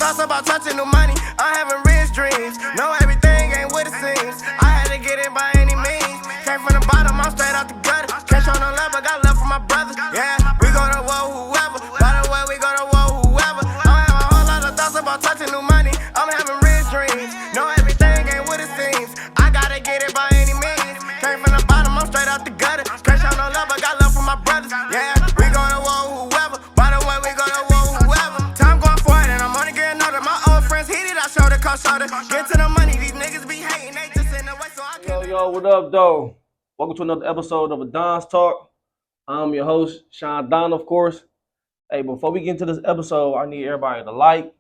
thoughts about touching new money. I'm having rich dreams. Know everything ain't what it seems. I had to get it by any means. Came from the bottom, I'm straight out the gutter. Can't show no love, but got love for my brothers. Yeah, we go to war, whoever. By the way, we go to war, whoever. I'm having a whole lot of thoughts about touching new money. I'm having rich dreams. Know everything ain't what it seems. I gotta get it by any means. Came from the bottom, I'm straight out the gutter. Can't show no love, but got love for my brothers. Yeah, we go to war, whoever. By the way, we go to war, whoever. Time going forward, and I'm only getting older. My old friends heated, I shoulder, cost shoulder. Get to the money, these niggas be hating. They just in the way, so I can't. Yo, what up, though? Welcome to another episode of a Don's Talk. I'm your host, ShawnDon, of course. Hey, before we get into this episode, I need everybody to like,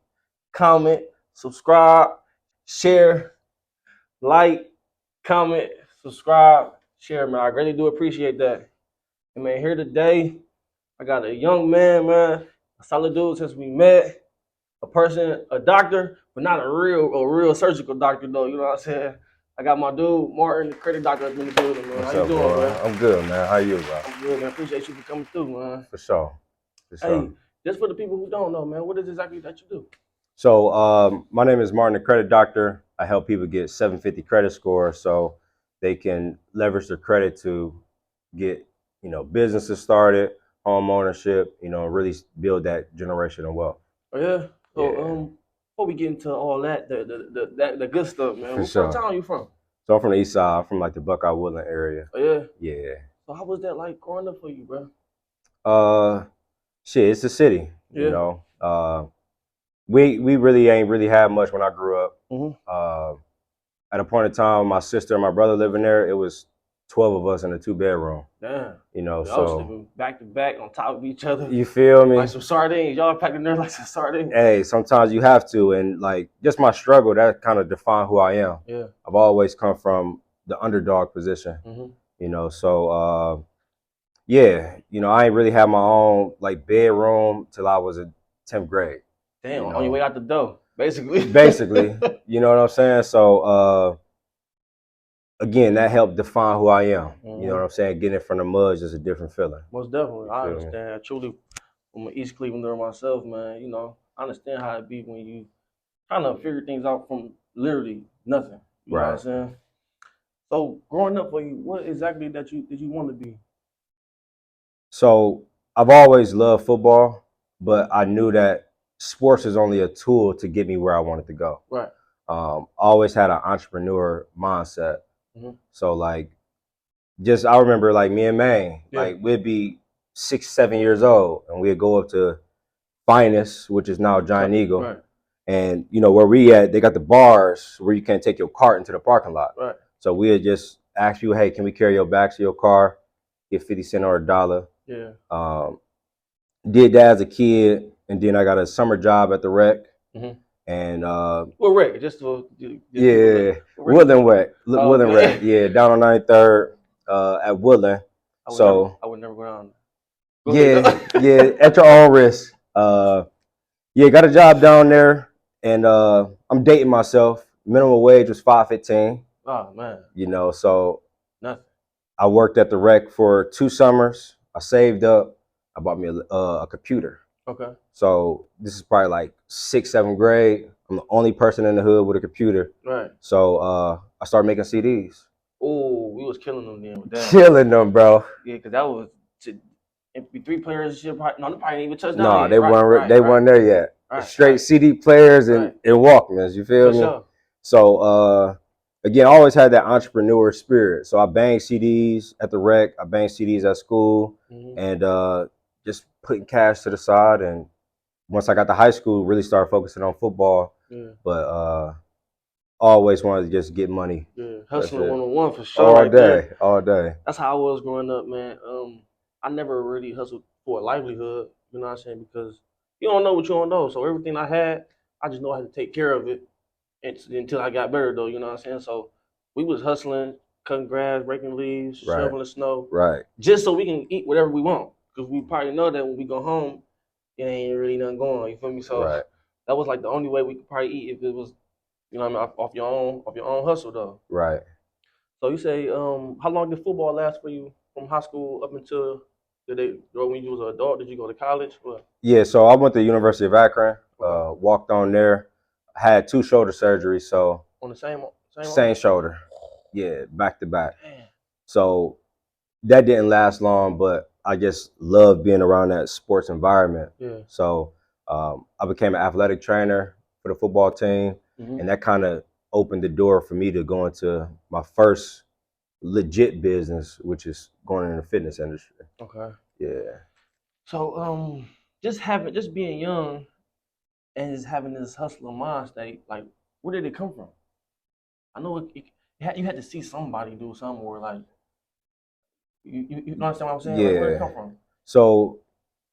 comment, subscribe, share, like, comment, subscribe, share, man. I really do appreciate that. And man, here today, I got a young man, a solid dude since we met, a person, a doctor, but not a real surgical doctor though. You know what I'm saying? I got my dude Martin, the credit doctor, up in the building, man. What's How you up, doing, bro? man? I'm good, man. How you, bro? I'm good, man. Appreciate you for coming through, man. For sure. Hey, just for the people who don't know, man, what is exactly that you do? So, my name is Martin, the credit doctor. I help people get 750 credit score so they can leverage their credit to get, businesses started, home ownership, really build that generational wealth. Oh yeah. So Yeah. Before we get into all that, the good stuff, man. For What sure. part of town you from? So I'm from the east side, from like the Buckeye Woodland area. Oh yeah. Yeah. So how was that like growing up for you, bro? It's the city. Yeah. We really ain't really had much when I grew up. Mm-hmm. At a point in time, my sister and my brother living there, it was 12 of us in a 2-bedroom. Damn. So Y'all was sleeping back to back on top of each other. You feel me? Like some sardines. Y'all packed in there like some sardines. Hey, sometimes you have to, and like just my struggle, that kind of defined who I am. Yeah. I've always come from the underdog position. Mm-hmm. I ain't really had my own like bedroom till I was in 10th grade. Damn, on your way out the door, basically. Basically, you know what I'm saying? So again, that helped define who I am. Mm-hmm. You know what I'm saying? Getting it from the mud is a different feeling. Most definitely. I feel me? understand. I truly, I'm an East Clevelander myself, man. I understand how it be when you trying to figure things out from literally nothing. You know what I'm Right. saying? So growing up for you, what exactly did you want to be? So I've always loved football, but I knew that sports is only a tool to get me where I wanted to go. Right. Always had an entrepreneur mindset. Mm-hmm. So like, I remember like me and Maine, Yeah. like we'd be 6, 7 years old, and we'd go up to Finest, which is now Giant Eagle, Right. and where we at, they got the bars where you can't take your cart into the parking lot. Right. So we'd just ask you, hey, can we carry your bags to your car? Get 50 cents or $1. Yeah. Did that as a kid, and then I got a summer job at the rec. Mm-hmm. And Well, Rick, just for Woodland Rec, Oh, Woodland okay. Rec, yeah, down on 93rd at Woodland. I would never go down. Go ahead. Yeah, at your own risk. Got a job down there, and I'm dating myself. Minimum wage was $5.15. Oh man. So Nothing. I worked at the rec for 2 summers. I saved up. I bought me a computer. Okay. So this is probably like 6th, 7th grade. I'm the only person in the hood with a computer. Right. So I started making CDs. Oh, we was killing them then with that. Killing them, bro. Yeah, because that was MP3 players and shit. They probably didn't even touch down. No, yet. they weren't there yet. Right, Straight right. CD players and Walkmans. You feel For me? sure. So again, I always had that entrepreneur spirit. So I banged CDs at the rec. I banged CDs at school, and just putting cash to the side. And once I got to high school, really started focusing on football. Yeah. But always wanted to just get money. Yeah, hustling 101 for sure. All day. That's how I was growing up, man. I never really hustled for a livelihood, you know what I'm saying? Because you don't know what you don't know. So everything I had, I just know I had to take care of it until I got better, though, you know what I'm saying? So we was hustling, cutting grass, raking leaves, Right. shoveling snow, Right. just so we can eat whatever we want. Because we probably know that when we go home, it ain't really nothing going on, you feel me? So Right. that was like the only way we could probably eat if it was, you know what I mean, off your own hustle, though. Right. So you say, how long did football last for you from high school up until Did they when you was an adult? Did you go to college? What? Yeah, so I went to the University of Akron, Okay. walked on there, had 2 shoulder surgeries, so On the same same arm? shoulder. Yeah, back to back. Damn. So that didn't last long, but I just loved being around that sports environment. Yeah. So I became an athletic trainer for the football team, Mm-hmm. and that kind of opened the door for me to go into my first legit business, which is going in the fitness industry. Okay. Yeah. So just being young and just having this hustler mind state, like where did it come from? I know you had to see somebody do something where like you understand what I'm saying? Like where did it Yeah. come from? So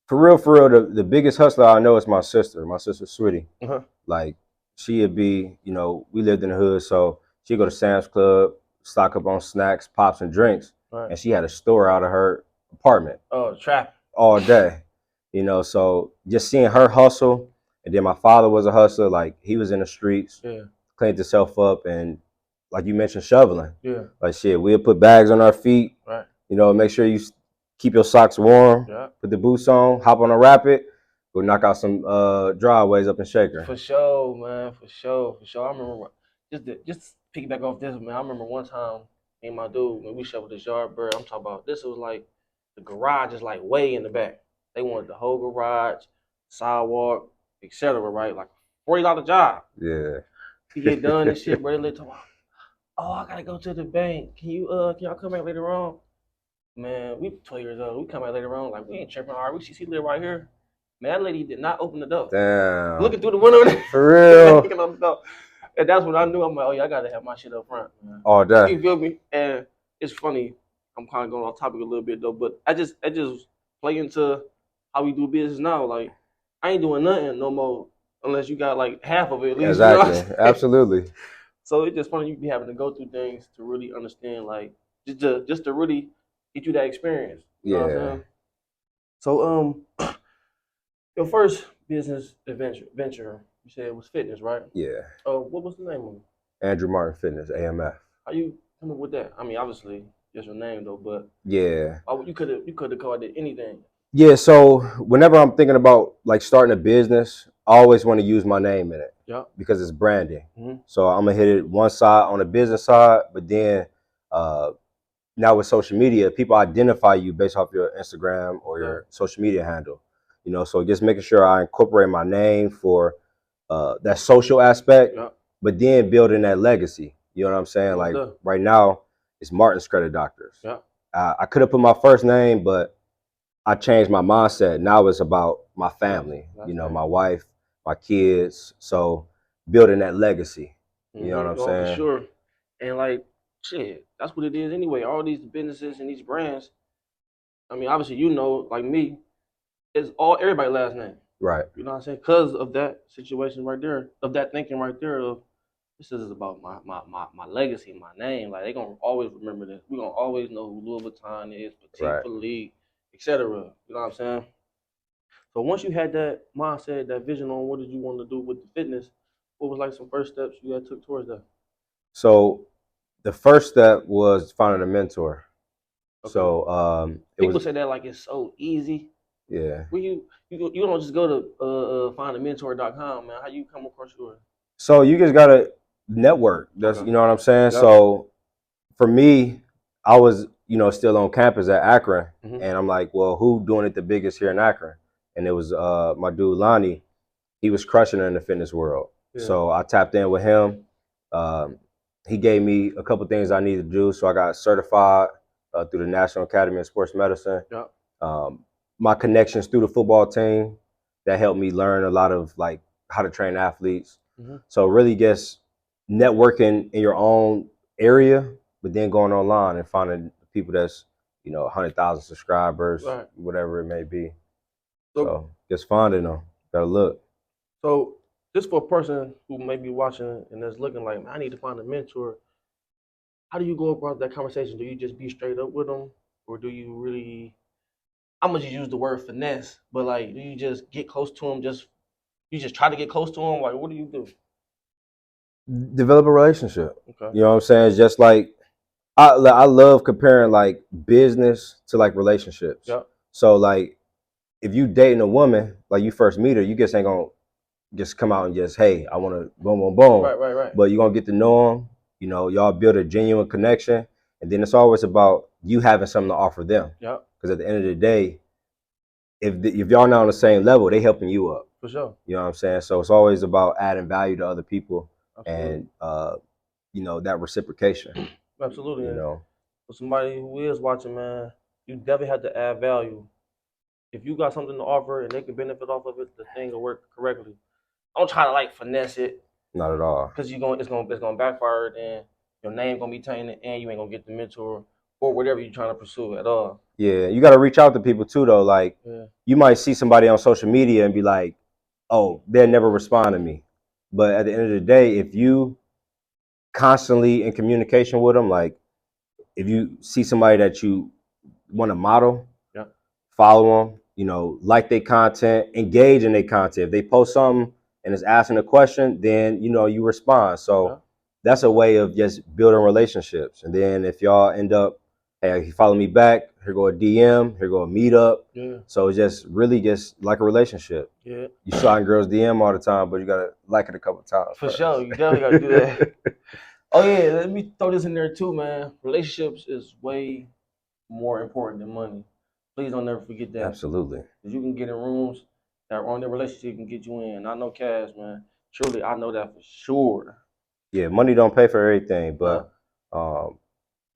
for real, the biggest hustler I know is my sister, Sweetie. Uh-huh. Like she'd be, we lived in the hood, so she'd go to Sam's Club, stock up on snacks, pops, and drinks, Right. and she had a store out of her apartment Oh, trap. all day. So just seeing her hustle, and then my father was a hustler. Like he was in the streets, Yeah. cleaned himself up, and like you mentioned, shoveling. Yeah. Like shit, we'll put bags on our feet. Right. Make sure you keep your socks warm. Yeah. Put the boots on. Hop on a rapid. Go knock out some driveways up in Shaker. For sure, man. For sure. I remember just piggyback off this, man. I remember one time me and my dude when we shoveled this yard, bro. I'm talking about this was like the garage is like way in the back. They wanted the whole garage, sidewalk, etc. Right, like $40 job. Yeah. To get done and shit, bro. They talking about, oh, I gotta go to the bank. Can y'all come back later on? Man, we 12 years old. We come back later on, like we ain't tripping. All right, she live right here. Man, that lady did not open the door. Damn. Looking through the window. For real. On the door. And that's when I knew. I'm like, oh yeah, I gotta have my shit up front, man. All day. You feel me? And it's funny. I'm kind of going off topic a little bit though, but I just play into how we do business now. Like I ain't doing nothing no more unless you got like half of it at least. Exactly. Absolutely. So it's just funny you be having to go through things to really understand, like just to really get you that experience. You know what I'm saying? So your first business venture, you said it was fitness, right? Yeah. What was the name of it? Andrew Martin Fitness, AMF. How you come up with that? I mean, obviously, just your name though, but Yeah. you could have called it anything. Yeah. So whenever I'm thinking about like starting a business, I always want to use my name in it. Yeah. Because it's branding. Mm-hmm. So I'm gonna hit it one side on the business side, but then now with social media, people identify you based off your Instagram or your social media handle. So just making sure I incorporate my name for that social aspect, but then building that legacy. You know what I'm saying? Like right now, it's Martin's Credit Doctors. Yeah. I could have put my first name, but I changed my mindset. Now it's about my family. My wife, my kids. So building that legacy. You know what I'm saying? For sure. And like, shit, that's what it is anyway. All these businesses and these brands. I mean, obviously, like me, it's all everybody last name. Right. You know what I'm saying? Because of that situation right there, of that thinking right there, of this is about my legacy, my name. Like they gonna always remember this. We gonna always know who Louis Vuitton is, Petit Philippe, etc. You know what I'm saying? So once you had that mindset, that vision on what did you want to do with the fitness, what was like some first steps you had took towards that? So the first step was finding a mentor. Okay. So people say that like it's so easy. Yeah. Well, you don't just go to findamentor.com, man. How you come across yours? So you just gotta network. That's you know what I'm saying. Yep. So for me, I was still on campus at Akron, and I'm like, well, who doing it the biggest here in Akron? And it was my dude Lonnie. He was crushing it in the fitness world. Yeah. So I tapped in with him. He gave me a couple things I needed to do. So I got certified through the National Academy of Sports Medicine. Yep. My connections through the football team that helped me learn a lot of like how to train athletes. So really just networking in your own area, but then going online and finding people that's 100,000 subscribers, whatever it may be. So just finding them. Gotta look. So just for a person who may be watching and is looking like, I need to find a mentor, how do you go about that conversation? Do you just be straight up with them, or do you really? I'm gonna just use the word finesse, but like, do you just get close to them? You just try to get close to them? Like, what do you do? Develop a relationship. Okay. You know what I'm saying? It's just like I love comparing like business to like relationships. Yep. So like, if you dating a woman, like you first meet her, you just ain't gonna just come out and just, hey, I want to boom, boom, boom. Right. But you're gonna get to know them. You know, y'all build a genuine connection, and then it's always about you having something to offer them. Yeah, Because at the end of the day, if y'all not on the same level, they helping you up. for sure. You know what I'm saying? So it's always about adding value to other people, Absolutely. and you know, that reciprocation. Absolutely. You know, For somebody who is watching, man, you definitely have to add value. If you got something to offer and they can benefit off of it, the thing will work correctly. Don't try to like finesse it, not at all. because it's gonna backfire, and your name gonna be tainted, and you ain't gonna get the mentor or whatever you're trying to pursue at all. Yeah, you got to reach out to people too, though. Like, Yeah. you might see somebody on social media and be like, "Oh, they'll never respond to me," but at the end of the day, if you constantly in communication with them, like if you see somebody that you want to model, Yeah. follow them, you know, like their content, engage in their content. If they post something and is asking a question, then you know you respond. So Yeah. that's a way of just building relationships. And then if y'all end up, hey, he follow me back, here go a DM, here go a meetup. Yeah. So it's just really just like a relationship. Yeah. You slide girls DM all the time, but you gotta like it a couple times. For first. sure, you definitely gotta do that. Oh yeah, let me throw this in there too, man. Relationships is way more important than money. Please don't never forget that. Absolutely. Because you can get in rooms that are on their relationship can get you in. I know cash, man. Truly, I know that for sure. Yeah, money don't pay for everything, but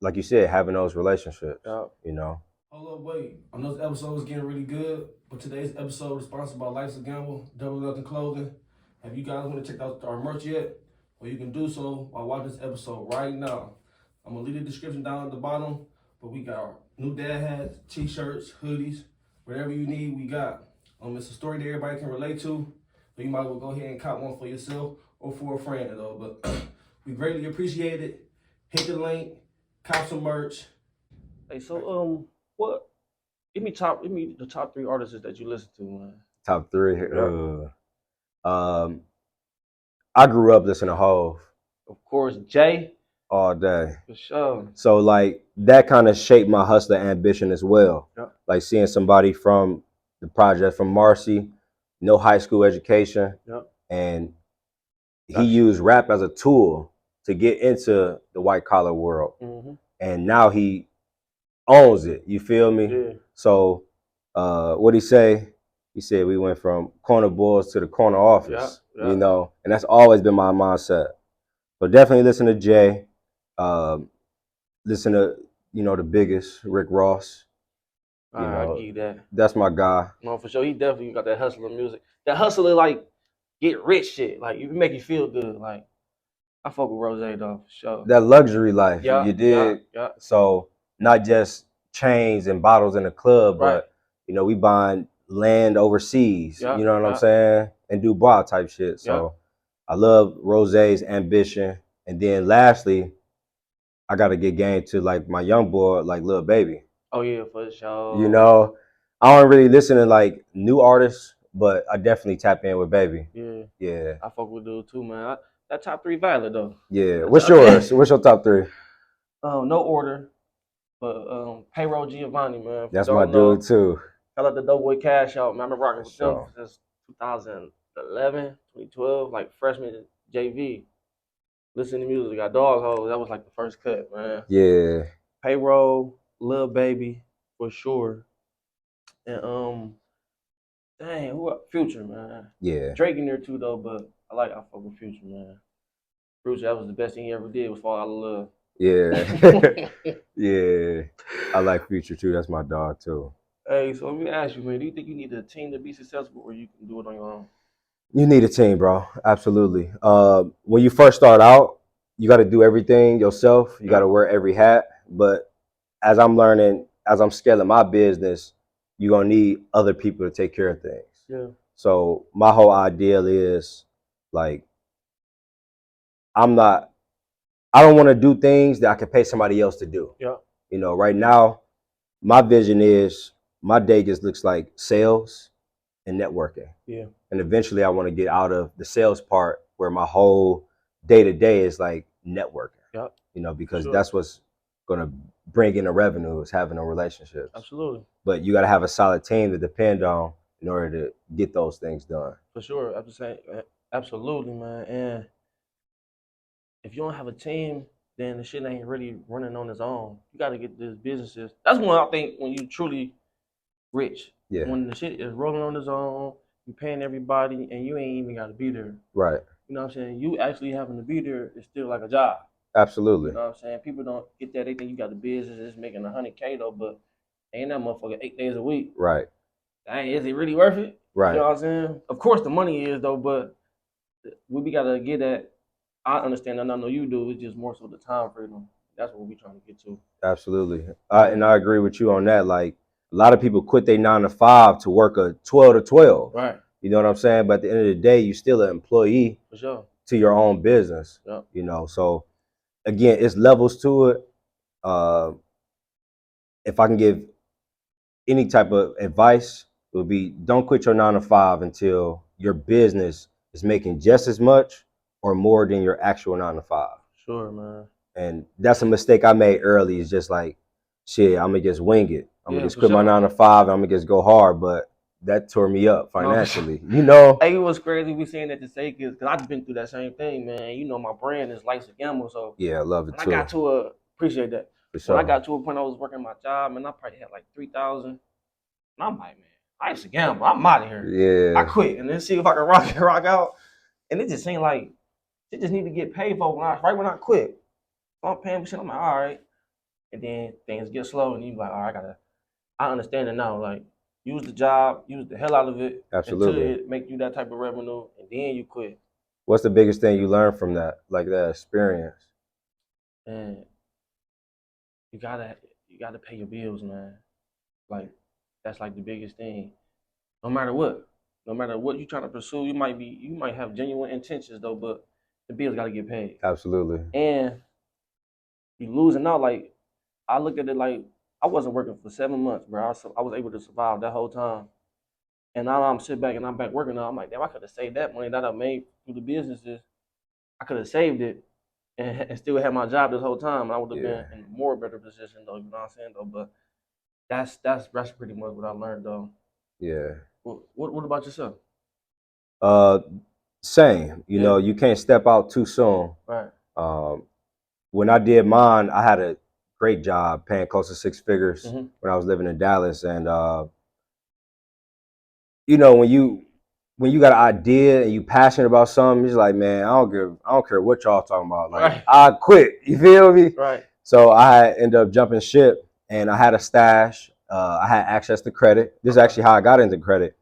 like you said, having those relationships, you know. Hold up, wait. I know this episode is getting really good, but today's episode is sponsored by Life's a Gamble, Double Nothing Clothing. Have you guys want to check out our merch yet? Well, you can do so while watching this episode right now. I'm going to leave the description down at the bottom, but we got our new dad hats, t-shirts, hoodies, whatever you need, we got. It's a story that everybody can relate to, so you might as well go ahead and cop one for yourself or for a friend, though. But we greatly appreciate it. Hit the link, cop some merch. Hey, so what? Give me the top 3 artists that you listen to, man. Top 3. I grew up listening to Hove. Of course, Jay. All day. For sure. So like that kind of shaped my hustler ambition as well. Yeah. Like seeing somebody from the project from Marcy, no high school education, and he used rap as a tool to get into the white collar world, and now he owns it. You feel me? Yeah. So, what he say? He said we went from corner boys to the corner office. You know, and that's always been my mindset. So definitely listen to Jay. Listen to the biggest, Rick Ross. I give you that. That's my guy. No, for sure. He definitely got that hustler music. That hustler like get rich shit. Like it make you feel good. Like I fuck with Rose though, for sure. That luxury life. You did. Yeah. So not just chains and bottles in the club, but we buying land overseas. You know what I'm saying? And Dubai type shit. So I love Rose's ambition. And then lastly, I gotta get game to like my young boy, like Lil Baby. Oh yeah, for sure. You know, I don't really listen to like new artists, but I definitely tap in with Baby. Yeah. Yeah. I fuck with dude too, man. That top 3 valid though. Yeah. What's yours? What's your top 3? No order, but Payroll Giovanni, man. That's my dude too. I let the Doughboy Cash out, man. I've been rocking with them since 2011, 2012, like freshman JV. Listening to music, got Dog Hole. That was like the first cut, man. Yeah. Payroll, Lil Baby, for sure. And dang, who Future, man. Yeah. Drake in there too though, but I fuck with Future, man. Future, that was the best thing he ever did was Fall Out of Love. Yeah. Yeah. I like Future too. That's my dog too. Hey, so let me ask you, man, do you think you need a team to be successful or you can do it on your own? You need a team, bro. Absolutely. When you first start out, you got to do everything yourself. You got to wear every hat. But as I'm learning, as I'm scaling my business, you're going to need other people to take care of things. Yeah. So my whole ideal is like, I don't want to do things that I can pay somebody else to do. Yeah. Right now, my vision is my day just looks like sales and networking. Yeah. And eventually I want to get out of the sales part where my whole day to day is like networking. Yeah. Because that's what's gonna bring in the revenue is having a relationships. Absolutely. But you got to have a solid team to depend on in order to get those things done. For sure. Absolutely, man. And if you don't have a team, then the shit ain't really running on its own. You got to get these businesses. That's when I think when you truly rich. Yeah. When the shit is rolling on its own, you paying everybody, and you ain't even got to be there. Right. You know what I'm saying? You actually having to be there is still like a job. Absolutely. You know what I'm saying? People don't get that. They think you got the business that's making $100K though, but ain't that motherfucker 8 days a week. Right. Dang, is it really worth it? Right. You know what I'm saying? Of course the money is though, but what we gotta get at, I understand and I know you do, it's just more so the time freedom. That's what we trying to get to. Absolutely. And I agree with you on that. Like a lot of people quit their 9 to 5 to work a 12 to 12. Right. You know what I'm saying? But at the end of the day, you're still an employee For sure. to your own business. Yep. You know, so again, it's levels to it. If I can give any type of advice, it would be don't quit your 9 to 5 until your business is making just as much or more than your actual 9 to 5. Sure, man. And that's a mistake I made early. Is just like, shit, I'm gonna just wing it. I'm gonna just quit my 9 to 5 and I'm gonna just go hard. But that tore me up financially. You know? Hey, it was crazy we saying that to say because I've been through that same thing, man. You know, my brand is Life's a Gamble, so yeah, I love it too. I got to appreciate that. For sure. When I got to a point I was working my job, and I probably had like 3,000. And I'm like, man, Life's a gamble. I'm out of here. Yeah. I quit and then see if I can rock out. And it just seemed like it just need to get paid for right when I quit. So I'm paying for shit. I'm like, all right. And then things get slow, and you like, all right, I understand it now. Like, use the job, use the hell out of it. Absolutely. Until it make you that type of revenue, and then you quit. What's the biggest thing you learned from that, like that experience? And you gotta pay your bills, man. Like, that's like the biggest thing. No matter what you're trying to pursue, you might have genuine intentions though, but the bills gotta get paid. Absolutely. And you losing out. Like, I look at it like I wasn't working for 7 months, bro. I was able to survive that whole time. And now I'm sitting back and I'm back working now. I'm like, damn, I could have saved that money that I made through the businesses. I could have saved it and still had my job this whole time. I would have been in a more better position though, you know what I'm saying though. But that's pretty much what I learned though. Yeah. What about yourself? Same. You know, you can't step out too soon. Right. When I did mine, I had a great job paying close to 6 figures when I was living in Dallas. And you know, when you got an idea and you passionate about something, it's like, man, I don't care what y'all talking about. Like, I quit. You feel me? Right. So I ended up jumping ship, and I had a stash. I had access to credit. This is actually how I got into credit.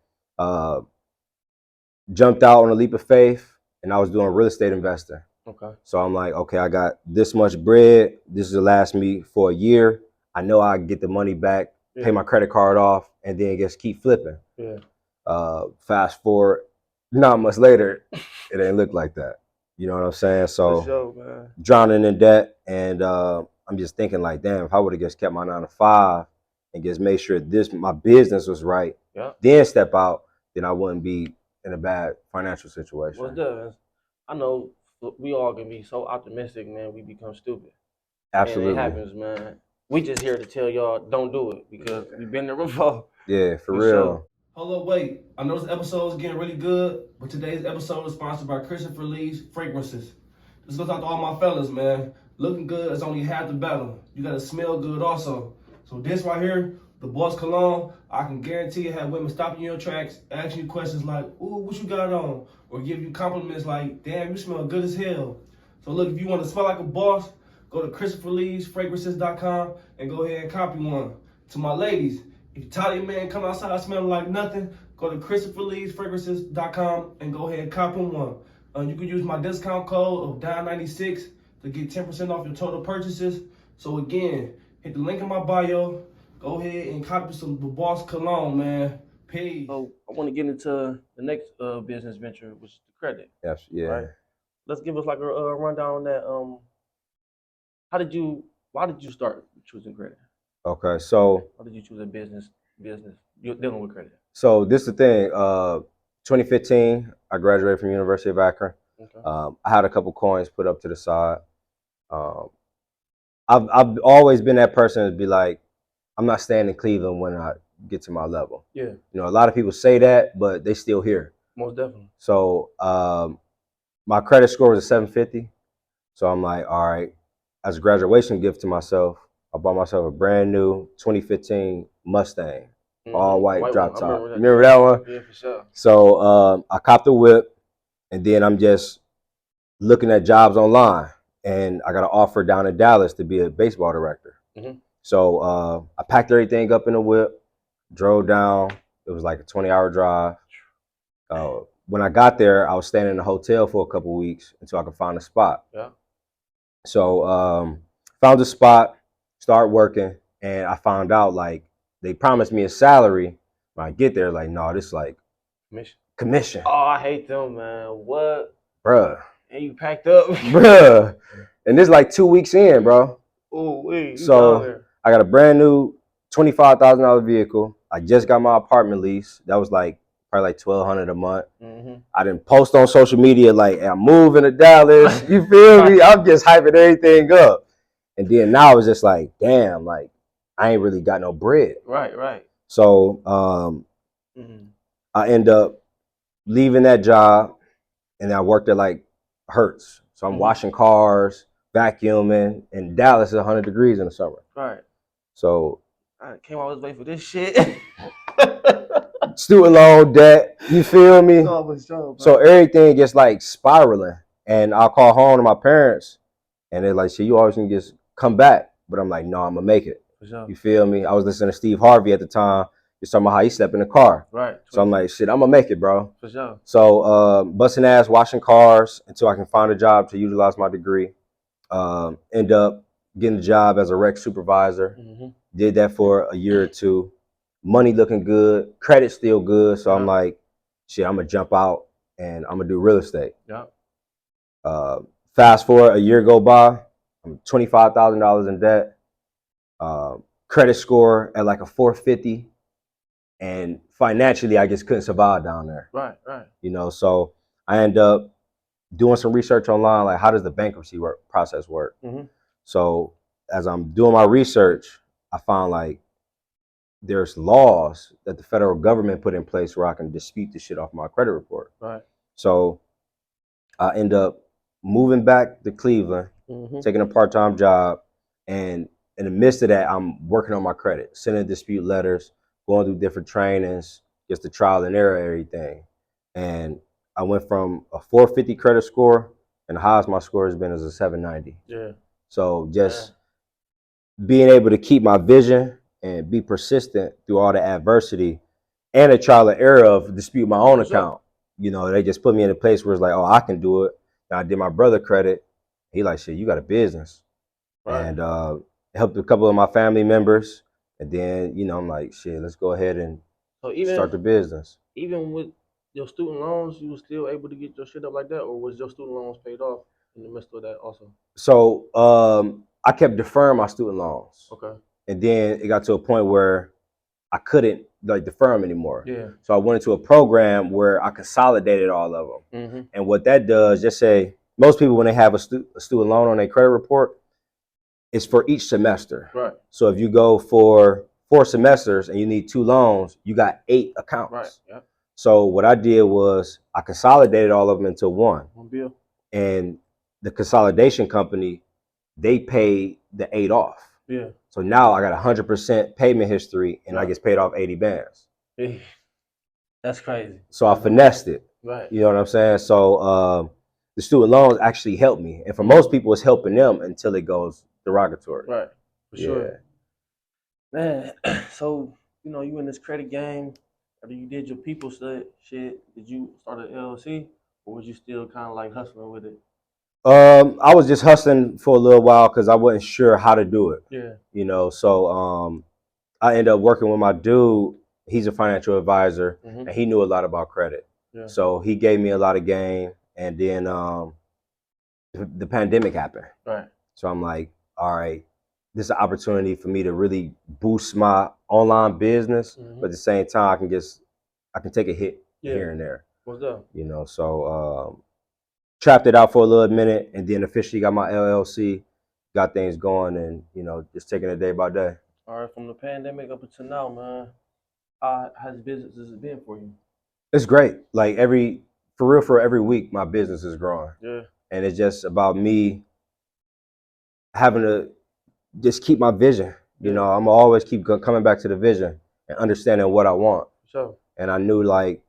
Jumped out on a leap of faith, and I was doing real estate investing. Okay. So I'm like, okay, I got this much bread. This will last me for a year. I know I can get the money back, pay my credit card off, and then just keep flipping. Yeah. Fast forward, not much later, it ain't look like that. You know what I'm saying? So for sure, man. Drowning in debt, and I'm just thinking like, damn, if I would have just kept my 9 to 5 and just made sure my business was right, then step out, then I wouldn't be in a bad financial situation. Well, it does. I know we all can be so optimistic, man. We become stupid. Absolutely. And it happens, man. We just here to tell y'all don't do it because we've been there before. Yeah, for real. Sure. Hold up, wait. I know this episode is getting really good, but today's episode is sponsored by Christopher Lee's Fragrances. This goes out to all my fellas, man. Looking good is only half the battle. You gotta smell good also. So this right here, the Boss Cologne, I can guarantee you have women stopping you in your tracks, asking you questions like, ooh, what you got on? Or give you compliments like, damn, you smell good as hell. So look, if you want to smell like a boss, go to ChristopherLeesFragrances.com and go ahead and copy one. To my ladies, if you tired of your man coming outside smelling like nothing, go to ChristopherLeesFragrances.com and go ahead and copy one. You can use my discount code of DOWN96 to get 10% off your total purchases. So again, hit the link in my bio. Go ahead and copy some Boss Cologne, man. Peace. So I want to get into the next business venture, which is the credit. Yes, yeah. Right? Let's give us like a rundown on that. Why did you start choosing credit? Okay, so why did you choose a business you're dealing with credit? So this is the thing. 2015, I graduated from University of Akron. Okay. I had a couple coins put up to the side. I've always been that person to be like, I'm not staying in Cleveland when I get to my level. Yeah. You know, a lot of people say that, but they still here. Most definitely. So my credit score was a 750. So I'm like, all right, as a graduation gift to myself, I bought myself a brand new 2015 Mustang, all white drop top. Remember that one? Yeah, for sure. So I copped the whip, and then I'm just looking at jobs online, and I got an offer down in Dallas to be a baseball director. So I packed everything up in the whip, drove down. It was like a 20-hour drive. When I got there, I was staying in a hotel for a couple weeks until I could find a spot. Yeah. So found a spot, started working, and I found out like they promised me a salary. When I get there, like, no, this is like commission. Oh, I hate them, man. What? Bruh. And you packed up? Bruh. And this is like 2 weeks in, bro. Oh, wait. So I got a brand new $25,000 vehicle. I just got my apartment lease. That was like probably like $1,200 a month. I didn't post on social media like, hey, I'm moving to Dallas. You feel me? I'm just hyping everything up. And then now it's just like, damn, like I ain't really got no bread. Right. So I end up leaving that job, and I worked at like Hertz. So I'm washing cars, vacuuming, and Dallas is 100 degrees in the summer. Right. So I came all this way for this shit. Student loan debt, you feel me? So everything gets like spiraling, and I'll call home to my parents, and they're like, "Shit, you always can just come back." But I'm like, "No, I'm gonna make it." For sure. You feel me? I was listening to Steve Harvey at the time. He's talking about how he slept in the car. Right. So I'm like, "Shit, I'm gonna make it, bro." For sure. So busting ass, washing cars until I can find a job to utilize my degree. End up getting a job as a rec supervisor. Did that for a year or two. Money looking good, credit still good. So I'm like, shit, I'm gonna jump out and I'm gonna do real estate. Yeah. Fast forward, a year go by, I'm $25,000 in debt. Credit score at like a 450, and financially, I just couldn't survive down there. Right. You know, so I end up doing some research online, like how does the bankruptcy process work? So as I'm doing my research, I found like there's laws that the federal government put in place where I can dispute the shit off my credit report. Right. So I end up moving back to Cleveland, taking a part-time job, and in the midst of that, I'm working on my credit, sending dispute letters, going through different trainings, just the trial and error, everything. And I went from a 450 credit score, and the highest my score has been is a 790. Yeah. So just being able to keep my vision and be persistent through all the adversity and a trial and error of dispute my own account. You know, they just put me in a place where it's like, oh, I can do it. And I did my brother credit. He like, shit, you got a business. Right. And helped a couple of my family members. And then, you know, I'm like, shit, let's go ahead and start the business. Even with your student loans, you were still able to get your shit up like that? Or was your student loans paid off in the midst of that also? So I kept deferring my student loans. Okay. And then it got to a point where I couldn't like defer them anymore. Yeah. So I went into a program where I consolidated all of them. And what that does, just say, most people when they have a student loan on their credit report, it's for each semester. Right. So if you go for 4 semesters and you need 2 loans, you got 8 accounts. Right. Yeah. So what I did was I consolidated all of them into one. One bill. And the consolidation company, they paid the 8 off. Yeah. So now I got 100% payment history, and I get paid off 80 bands. That's crazy. So I finessed it. Right. You know what I'm saying? So the student loans actually helped me, and for most people, it's helping them until it goes derogatory. Right. For sure. Man, so you know you in this credit game. After you did your people shit, did you start an LLC, or was you still kind of like hustling with it? I was just hustling for a little while because I wasn't sure how to do it. Yeah. You know, so I ended up working with my dude. He's a financial advisor, and he knew a lot about credit. Yeah. So he gave me a lot of game, and then the pandemic happened. Right. So I'm like, all right, this is an opportunity for me to really boost my online business, but at the same time, I can take a hit here and there. What's up? You know, so trapped it out for a little minute, and then officially got my LLC. got things going, and just taking it day by day. All right, from the pandemic up until now, man, how has business been for you? It's great. Like for every week, my business is growing, Yeah. and it's just about me having to just keep my vision. Yeah. I'm always keep coming back to the vision and understanding what I want. So. And I knew like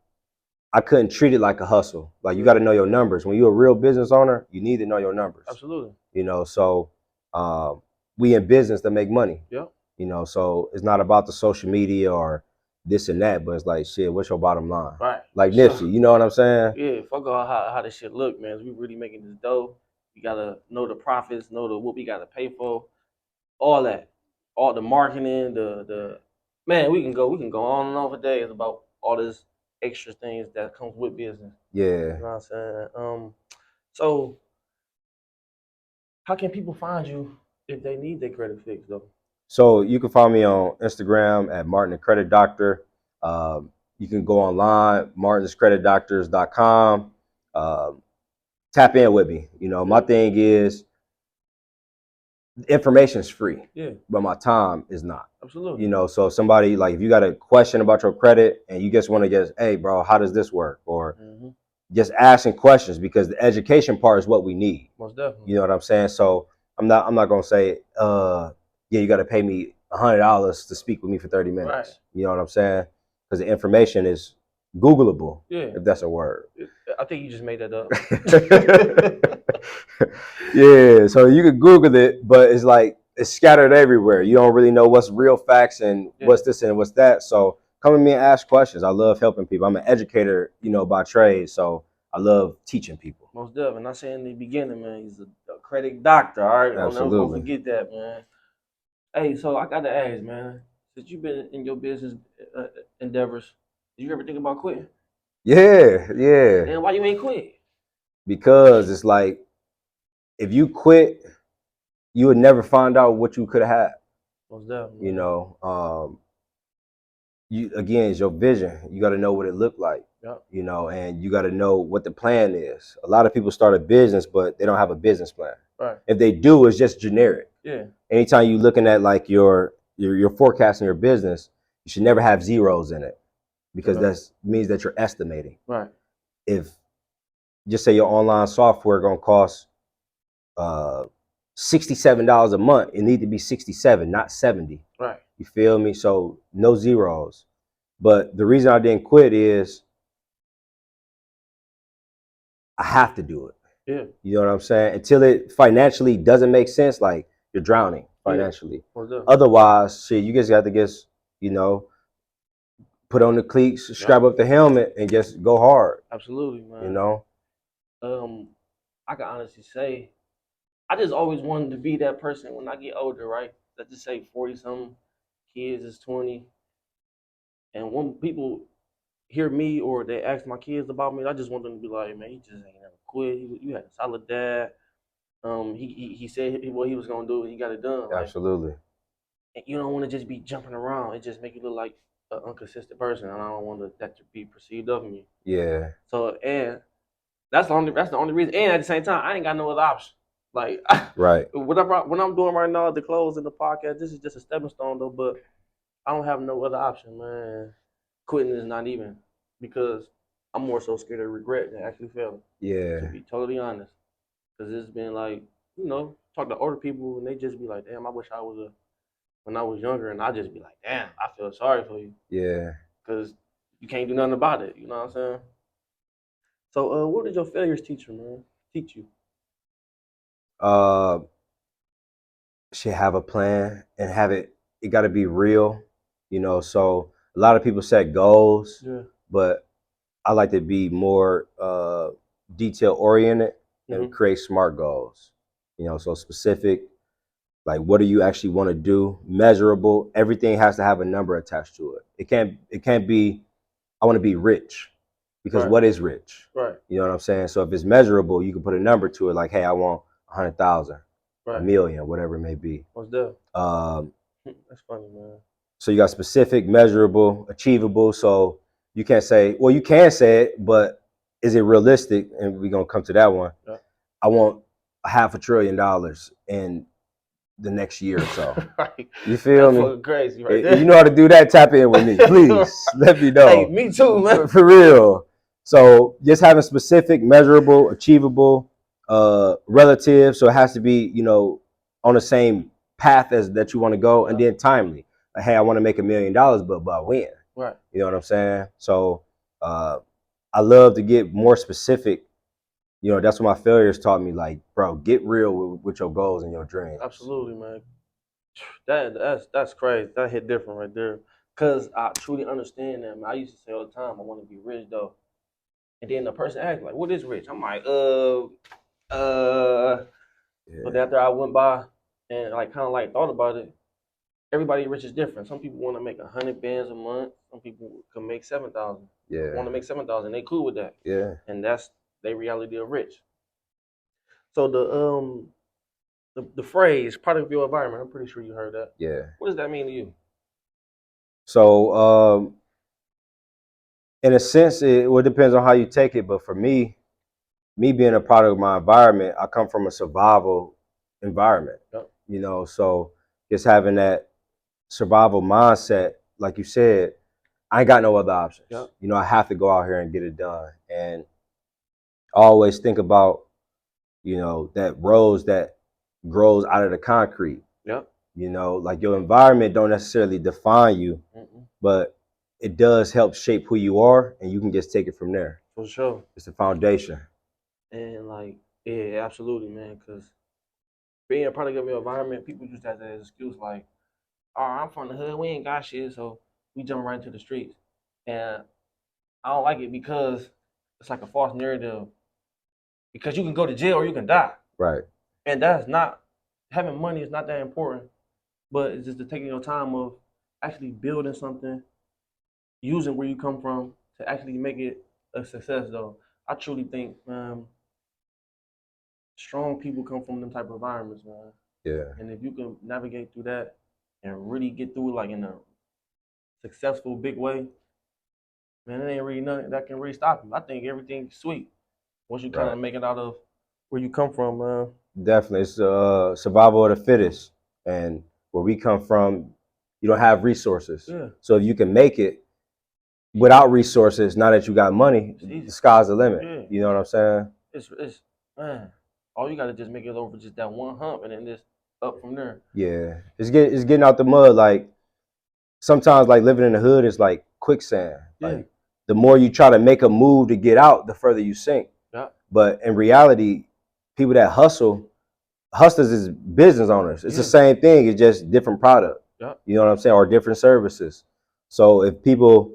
I couldn't treat it like a hustle. Like you got to know your numbers. When you're a real business owner, you need to know your numbers. Absolutely. So we in business to make money. Yeah. So it's not about the social media or this and that, but it's like, shit, what's your bottom line? Right. Like Nipsey, you know what I'm saying? Yeah, fuck all how this shit look, man. We really making this dough. We gotta know the profits, know what we gotta pay for, all that, all the marketing, the man. We can go on and on for days about all this extra things that comes with business. Yeah. You know what I'm saying? So how can people find you if they need their credit fixed though? So you can find me on Instagram at Martin the Credit Doctor. You can go online, martinscreditdoctors.com. Tap in with me. My thing is information is free. Yeah. But my time is not. Absolutely. So somebody, like, if you got a question about your credit and you just want to just, hey, bro, how does this work? Or just asking questions, because the education part is what we need. Most definitely. You know what I'm saying? So I'm not gonna say, yeah, you got to pay me $100 to speak with me for 30 minutes. Right. You know what I'm saying? Because the information is Googleable. Yeah. If that's a word. I think you just made that up. Yeah. So you could Google it, but it's like it's scattered everywhere. You don't really know what's real facts and what's this and what's that. So come with me and ask questions. I love helping people. I'm an educator, by trade. So I love teaching people. Most definitely. I said in the beginning, man, he's a credit doctor. All right. Absolutely. Don't forget that, man. Hey, so I got to ask, man, since you've been in your business endeavors, did you ever think about quitting? Yeah. And why you ain't quit? Because it's like, if you quit, you would never find out what you could have had. Most definitely. Again, it's your vision. You got to know what it looked like. Yep. And you got to know what the plan is. A lot of people start a business, but they don't have a business plan. Right. If they do, it's just generic. Yeah. Anytime you're looking at like your forecasting your business, you should never have zeros in it, because that means that you're estimating. Right. If just say your online software gonna cost $67 a month, it need to be 67, not 70. Right. You feel me? So no zeros. But the reason I didn't quit is I have to do it. Yeah. You know what I'm saying? Until it financially doesn't make sense, like you're drowning financially. Yeah. Otherwise, shit, you just got to put on the cleats, strap up the helmet, and just go hard. Absolutely, man. I can honestly say, I just always wanted to be that person when I get older, right? Let's just say 40-something, kids is 20. And when people hear me or they ask my kids about me, I just want them to be like, man, he just ain't never quit. You had a solid dad. He said what he was going to do, and he got it done. Absolutely. And you don't want to just be jumping around. It just make you look like an inconsistent person, and I don't want that to be perceived of me. Yeah. So, and that's the only reason. And at the same time, I ain't got no other option. Like, right. What I'm doing right now, the clothes and the podcast, this is just a stepping stone though. But I don't have no other option, man. Quitting is not even, because I'm more so scared of regret than actually failing. Yeah. To be totally honest, because it's been like, talk to older people and they just be like, damn, I wish I was when I was younger, and I just be like, damn, I feel sorry for you. Yeah. Because you can't do nothing about it. You know what I'm saying? So, what did your failures teach you? Should have a plan and have it. It got to be real. So a lot of people set goals, but I like to be more detail oriented and create smart goals. So specific. Like, what do you actually want to do? Measurable. Everything has to have a number attached to it. It can't be, I want to be rich, because what is rich? Right. You know what I'm saying? So if it's measurable, you can put a number to it. Like, hey, I want 100,000, a million, whatever it may be. What's that? That's funny, man. So you got specific, measurable, achievable. So you can't say, well, you can say it, but is it realistic? And we're gonna come to that one. Yeah. I want $500 billion, and the next year or so. Right. You feel That's me? fucking crazy, right If there. you know how to do that, tap in with me, please. Let me know. Hey, me too, man. For real. So just having specific, measurable, achievable, relative. So it has to be, you know, on the same path as that you want to go, and then timely. Like, hey, I want to make $1 million, but when? Right. You know what I'm saying? So I love to get more specific. You know, that's what my failures taught me. Like, bro, get real with your goals and your dreams. Absolutely, man. That's crazy. That hit different right there. Cause I truly understand that, man. I used to say all the time, I want to be rich though. And then the person asked, like, what is rich? I'm like, But Yeah. after I went by and like kind of like thought about it, everybody rich is different. Some people want to make 100 bands a month. Some people can make 7,000. Yeah. Want to make 7,000? They cool with that. Yeah. And that's their reality of rich. So the phrase "product of your environment," I'm pretty sure you heard that. Yeah. What does that mean to you? So in a sense, it depends on how you take it. But for me being a product of my environment, I come from a survival environment. Yep. You know, so just having that survival mindset, like you said, I ain't got no other options. Yep. You know, I have to go out here and get it done. And I always think about, you know, that rose that grows out of the concrete. Yep. You know, like your environment don't necessarily define you, but it does help shape who you are, and you can just take it from there. For sure. It's the foundation. And like, yeah, absolutely, man. Because being a product of your environment, people use that as an excuse, like, "Oh, I'm from the hood. We ain't got shit, so we jump right into the streets." And I don't like it because it's like a false narrative. Because you can go to jail or you can die. Right. And that's not, having money is not that important, but it's just the taking your time of actually building something, using where you come from to actually make it a success, though. I truly think strong people come from them type of environments, man. Yeah. And if you can navigate through that and really get through it like in a successful, big way, man, it ain't really nothing that can really stop you. I think everything's sweet once you kind of make it out of where you come from, man. Definitely. It's survival of the fittest. And where we come from, you don't have resources. Yeah. So if you can make it without resources, now that you got money, the sky's the limit. Yeah. You know what I'm saying? It's man, all you gotta just make it over just that one hump and then just up from there. Yeah. It's getting out the mud. Like sometimes like living in the hood is like quicksand. Yeah. Like the more you try to make a move to get out, the further you sink. Yeah. But in reality, people that hustlers is business owners. It's the same thing. It's just different product. Yeah. You know what I'm saying? Or different services. So if people,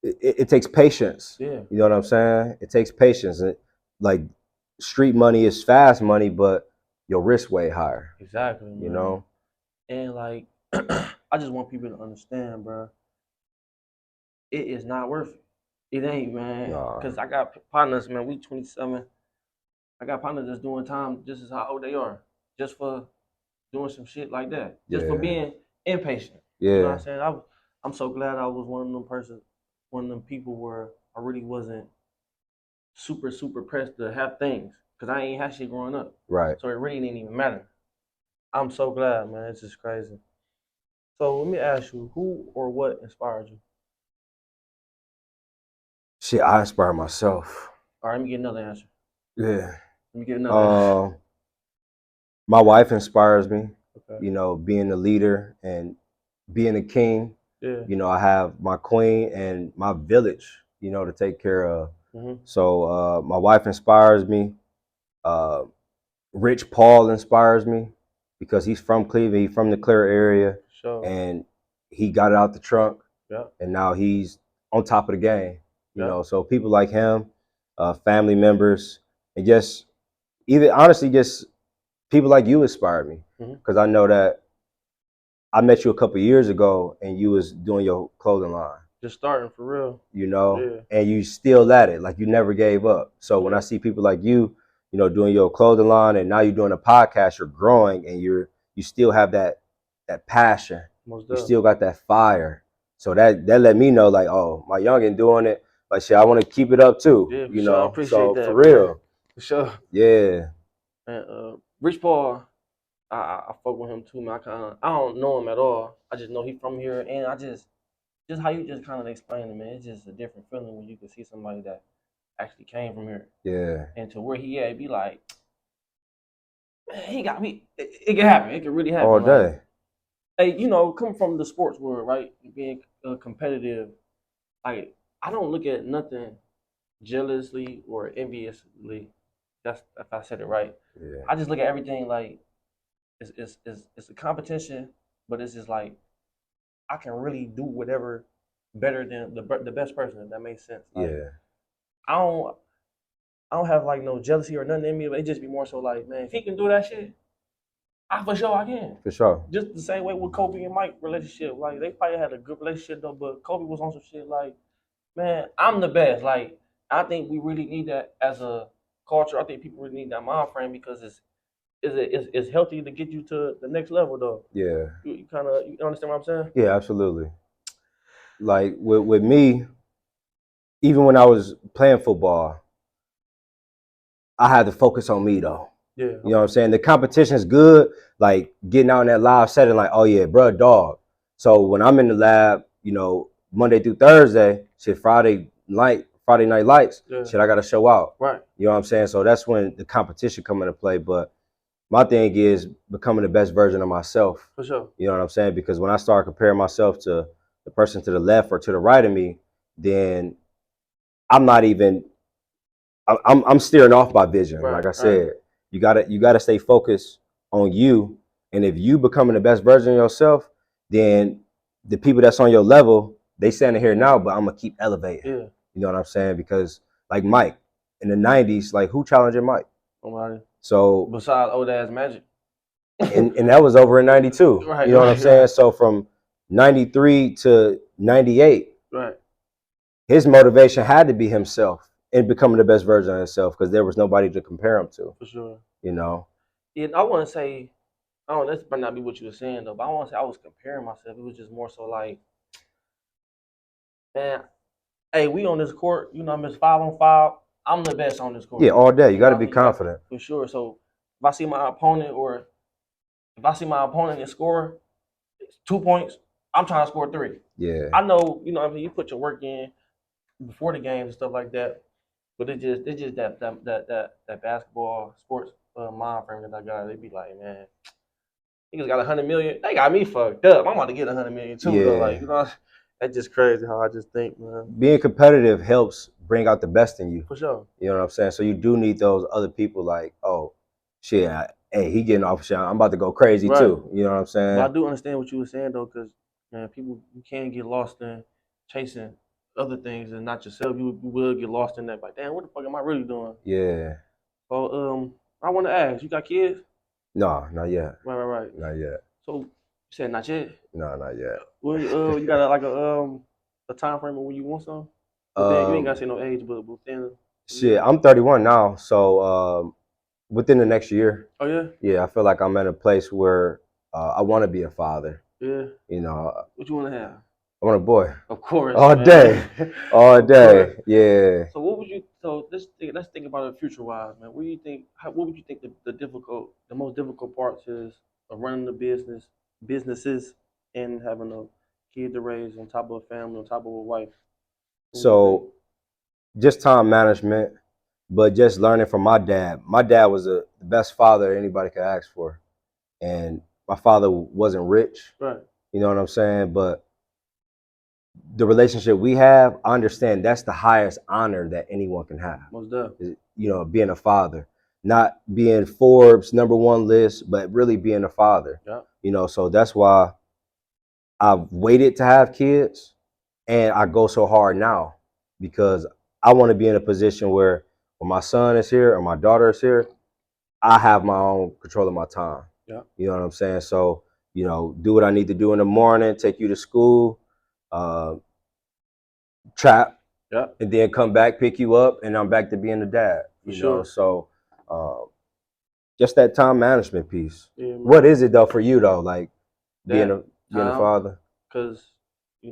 it takes patience. Yeah. You know what I'm saying? It takes patience. And like street money is fast money, but your risk way higher. Exactly. Man. You know? And like, I just want people to understand, bro. It is not worth it. It ain't, man. Because I got partners, man. We 27. I got partners that's doing time just as how old they are, just for doing some shit like that, just for being impatient. Yeah. You know what I'm saying? I'm so glad I was one of them people where I really wasn't super pressed to have things, because I ain't had shit growing up. Right. So it really didn't even matter. I'm so glad, man. It's just crazy. So let me ask you, who or what inspired you? Shit, I inspire myself. All right, let me get another answer. Yeah. Let me get another answer. My wife inspires me. Okay. You know, being a leader and being a king. Yeah. You know, I have my queen and my village, you know, to take care of. So my wife inspires me. Rich Paul inspires me because he's from Cleveland. He's from the Clear area. Sure. And he got it out the trunk. Yeah. And now he's on top of the game. You know, so people like him, family members, and just just people like you inspire me, because I know that I met you a couple years ago and you was doing your clothing line. Just starting for real. You know, and you still at it, like you never gave up. So when I see people like you know, doing your clothing line, and now you're doing a podcast, you're growing, and you still have that passion. You still got that fire. So that let me know, like, oh, my youngin doing it. Like, shit, I want to keep it up too. Yeah, you sure. know, I appreciate so that, for real. Man. For sure. Yeah. And Rich Paul, I fuck with him too, man. I don't know him at all. I just know he from here, and just how you just kind of explained it, man. It's just a different feeling when you can see somebody that actually came from here Yeah. and to where he at, be like, man, he got me. It can happen. It can really happen. All Like, day. hey, coming from the sports world, right? Being competitive, like I don't look at nothing jealously or enviously. That's if I said it right. Yeah. I just look at everything like it's a competition, but it's just like I can really do whatever better than the best person. If that makes sense. Like, Yeah. I don't I don't have like no jealousy or nothing in me, but it just be more so like, man, if he can do that shit, I for sure I can. For sure. Just the same way with Kobe and Mike relationship. Like they probably had a good relationship though, but Kobe was on some shit like, man, I'm the best. Like I think we really need that as a culture. I think people really need that mind frame because it's healthy to get you to the next level though. Yeah. You kind of you understand what I'm saying? Yeah, absolutely. Like with me, even when I was playing football, I had to focus on me though. Yeah. You know what I'm saying? The competition is good, like getting out in that live setting, like, oh yeah, bro, dog. So when I'm in the lab, Monday through Thursday, Friday night lights, Yeah. I gotta show out. Right. You know what I'm saying? So that's when the competition come into play. But my thing is becoming the best version of myself. For sure. You know what I'm saying? Because when I start comparing myself to the person to the left or to the right of me, then I'm not even I'm steering off by vision. Right, Like I right. said, you gotta stay focused on you. And if you becoming the best version of yourself, then the people that's on your level, they standing here now, but I'm gonna keep elevating. Yeah. You know what I'm saying? Because like Mike in the '90s, like who challenging Mike? Nobody. So Besides old ass Magic. and that was over in '92. Right, you know what I'm right, saying? right. So from '93 to '98, Right. his motivation had to be himself and becoming the best version of himself because there was nobody to compare him to. For sure. You know? And I want to say, I don't know, this might not be what you were saying though, but I want to say I was comparing myself. It was just more so like, man, hey, we on this court, I'm just 5-on-5. I'm the best on this court. Yeah, all day. You got to know what I be mean? confident. For sure. So if I see my opponent and score 2 points, I'm trying to score 3. Yeah. I know, you put your work in before the games and stuff like that. But it's just that basketball sports mind frame that I got. They be like, man, niggas got 100 million. They got me fucked up. I'm about to get 100 million too. Yeah. Though. Like, that's just crazy how I just think, man. Being competitive helps bring out the best in you. For sure. You know what I'm saying? So you do need those other people like, oh, shit, hey, he getting off shot. I'm about to go crazy Right. too. You know what I'm saying? But I do understand what you were saying though, because man, people you can get lost in chasing other things and not yourself. You will get lost in that. Like, damn, what the fuck am I really doing? Yeah. So I want to ask, you got kids? No, not yet. Right. Not yet. So you said not yet. No, not yet. When you got a time frame of when you want some? You ain't gotta say no age, but within. Shit, I'm 31 now, so within the next year. Oh yeah. Yeah, I feel like I'm at a place where I want to be a father. Yeah. You know, What you want to have? I want a boy. Of course. All man. day. All day. Course. Yeah. So what would you? So let's think about it future wise, man. What do you think? What would you think the most difficult parts is of running the businesses, and having a kid to raise on top of a family, on top of a wife? So, just time management, but just learning from my dad. My dad was the best father anybody could ask for, and my father wasn't rich. Right. You know what I'm saying? But the relationship we have, I understand that's the highest honor that anyone can have. Most definitely. Being a father, not being Forbes #1 list, but really being a father. Yeah. So that's why I've waited to have kids, and I go so hard now because I want to be in a position where when my son is here or my daughter is here, I have my own control of my time. Yeah. You know what I'm saying? So, do what I need to do in the morning, take you to school, trap, Yeah. and then come back, pick you up, and I'm back to being a dad. For sure. So just that time management piece. Yeah, what is it though for you though? Like being a father? Because I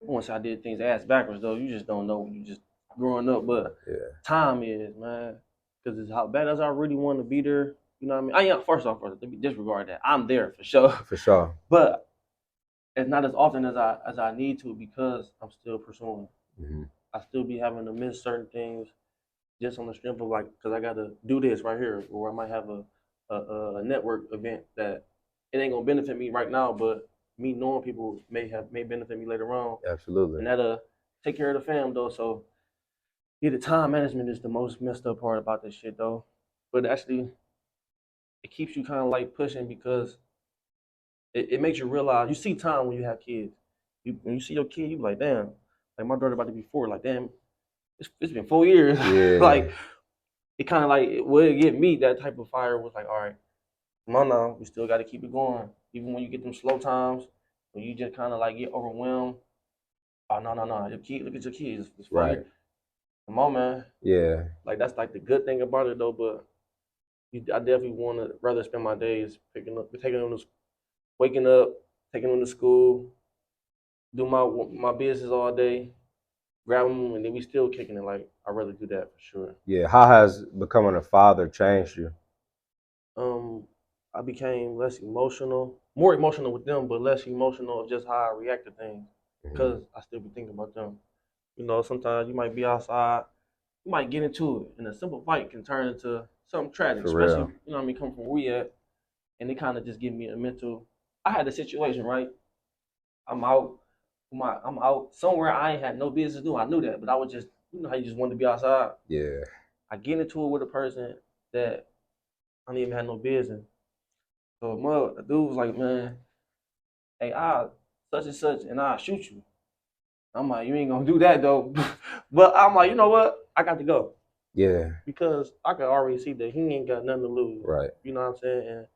want to say I did things ass backwards though. You just don't know when you just growing up, but Yeah. time is, man. Because it's how bad as I really want to be there, You know what I mean? First off, let me disregard that. I'm there for sure. For sure. But it's not as often as I need to because I'm still pursuing. Mm-hmm. I still be having to miss certain things just on the strength of like, because I got to do this right here, or I might have a network event that it ain't gonna benefit me right now, but me knowing people may benefit me later on. Absolutely. And that'll take care of the fam though. So yeah, the time management is the most messed up part about this shit though. But actually, it keeps you kind of like pushing because it makes you realize you see time when you have kids. When you see your kid, you be like, damn, like my daughter about to be 4, like damn, it's been 4 years. Yeah. Like it kind of like it would get me that type of fire was like, all right, come on now, we still got to keep it going, even when you get them slow times, when you just kind of like get overwhelmed. Oh no, your kid, look at your kids, it's Right. Come on, man. Yeah. Like that's like the good thing about it though, but I definitely want to rather spend my days taking them to waking up, taking them to school, do my business all day, grab them, and then we still kicking it. Like I'd rather do that for sure. Yeah. How has becoming a father changed you? I became less emotional, more emotional with them, but less emotional of just how I react to things because I still be thinking about them. You know, sometimes you might be outside, you might get into it, and a simple fight can turn into something tragic, For especially real. you know what I mean, coming from where we at, and it kind of just give me a mental. I had a situation right. I'm out. I'm out somewhere I ain't had no business doing. I knew that, but I was just, you know how you just wanted to be outside. Yeah. I get into it with a person that I didn't even have no business. So the dude was like, man, hey, I such and such, and I'll shoot you. I'm like, you ain't gonna do that though. But I'm like, you know what? I got to go Yeah. because I could already see that he ain't got nothing to lose. Right. You know what I'm saying? And